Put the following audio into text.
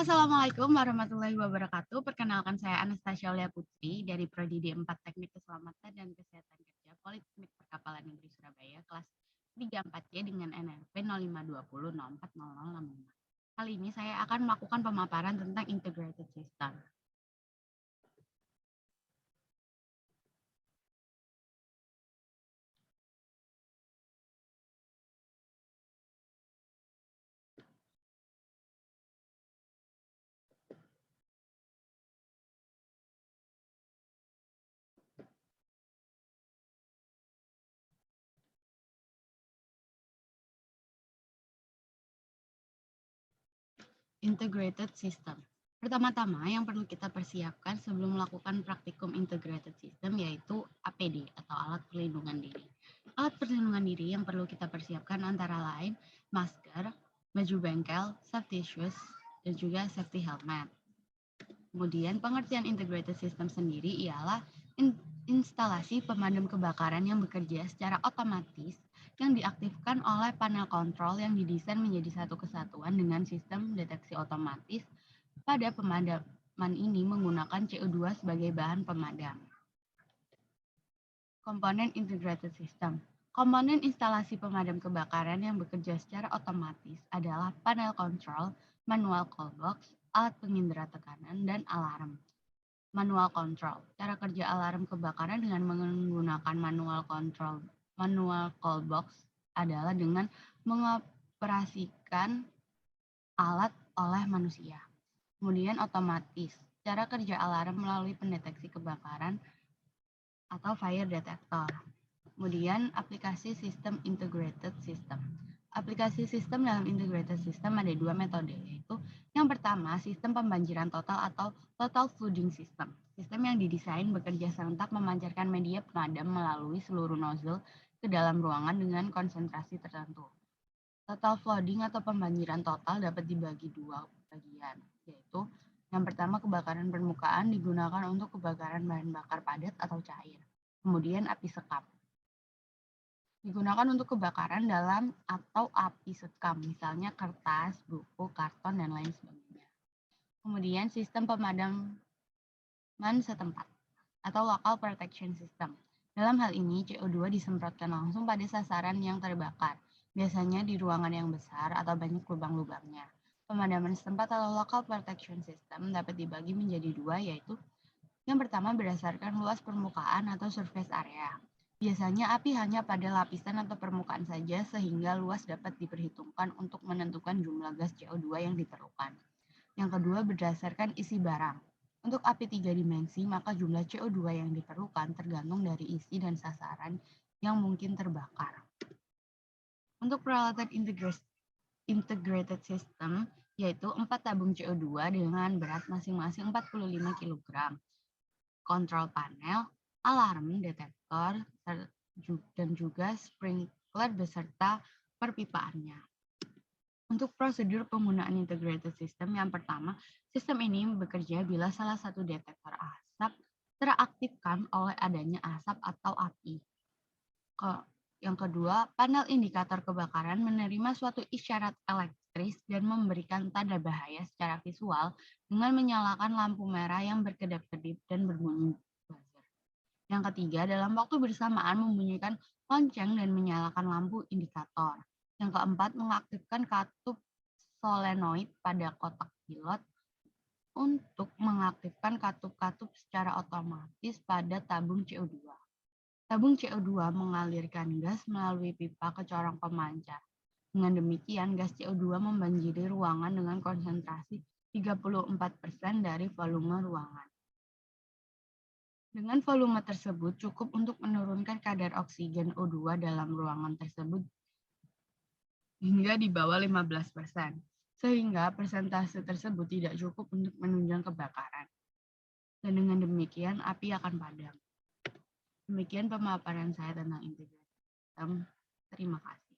Assalamualaikum warahmatullahi wabarakatuh. Perkenalkan saya Anastasia Aulia Putri dari Prodi D4 Teknik Keselamatan dan Kesehatan Kerja Politeknik Perkapalan Negeri Surabaya kelas 34C dengan NRP 0520040065. Kali ini saya akan melakukan pemaparan tentang integrated system. Integrated system. Pertama-tama yang perlu kita persiapkan sebelum melakukan praktikum integrated system yaitu APD atau alat perlindungan diri. Alat perlindungan diri yang perlu kita persiapkan antara lain masker, baju bengkel, safety shoes, dan juga safety helmet. Kemudian pengertian integrated system sendiri ialah instalasi pemadam kebakaran yang bekerja secara otomatis yang diaktifkan oleh panel kontrol yang didesain menjadi satu kesatuan dengan sistem deteksi otomatis. Pada pemadaman ini menggunakan CO2 sebagai bahan pemadam. Komponen integrated system. Komponen instalasi pemadam kebakaran yang bekerja secara otomatis adalah panel kontrol, manual call box, alat pengindera tekanan, dan alarm. Manual control. Cara kerja alarm kebakaran dengan menggunakan manual call box adalah dengan mengoperasikan alat oleh manusia. Kemudian otomatis. Cara kerja alarm melalui pendeteksi kebakaran atau fire detector. Kemudian aplikasi sistem integrated system. Aplikasi sistem dalam integrated system ada dua metode, yaitu yang pertama sistem pembanjiran total atau total flooding system. Sistem yang didesain bekerja serentak memancarkan media pemadam melalui seluruh nozzle ke dalam ruangan dengan konsentrasi tertentu. Total flooding atau pembanjiran total dapat dibagi dua bagian, yaitu yang pertama kebakaran permukaan digunakan untuk kebakaran bahan bakar padat atau cair. Kemudian api sekam digunakan untuk kebakaran dalam atau api sekam, misalnya kertas, buku, karton, dan lain sebagainya. Kemudian sistem pemadaman setempat atau local protection system. Dalam hal ini, CO2 disemprotkan langsung pada sasaran yang terbakar, biasanya di ruangan yang besar atau banyak lubang-lubangnya. Pemadaman setempat atau local protection system dapat dibagi menjadi dua, yaitu yang pertama berdasarkan luas permukaan atau surface area. Biasanya api hanya pada lapisan atau permukaan saja sehingga luas dapat diperhitungkan untuk menentukan jumlah gas CO2 yang diperlukan. Yang kedua berdasarkan isi barang. Untuk api 3 dimensi, maka jumlah CO2 yang diperlukan tergantung dari isi dan sasaran yang mungkin terbakar. Untuk peralatan integrated system, yaitu 4 tabung CO2 dengan berat masing-masing 45 kg. Kontrol panel, alarm detektor, dan juga sprinkler beserta perpipaannya. Untuk prosedur penggunaan integrated system, yang pertama, sistem ini bekerja bila salah satu detektor asap teraktifkan oleh adanya asap atau api. Yang kedua, panel indikator kebakaran menerima suatu isyarat elektris dan memberikan tanda bahaya secara visual dengan menyalakan lampu merah yang berkedap-kedip dan berbunyi buzzer. Yang ketiga, dalam waktu bersamaan membunyikan lonceng dan menyalakan lampu indikator. Yang keempat, mengaktifkan katup solenoid pada kotak pilot untuk mengaktifkan katup-katup secara otomatis pada tabung CO2. Tabung CO2 mengalirkan gas melalui pipa ke corong pemancar. Dengan demikian, gas CO2 membanjiri ruangan dengan konsentrasi 34% dari volume ruangan. Dengan volume tersebut cukup untuk menurunkan kadar oksigen O2 dalam ruangan tersebut hingga di bawah 15%, sehingga persentase tersebut tidak cukup untuk menunjang kebakaran. Dan dengan demikian, api akan padam. Demikian pemaparan saya tentang integrated system. Terima kasih.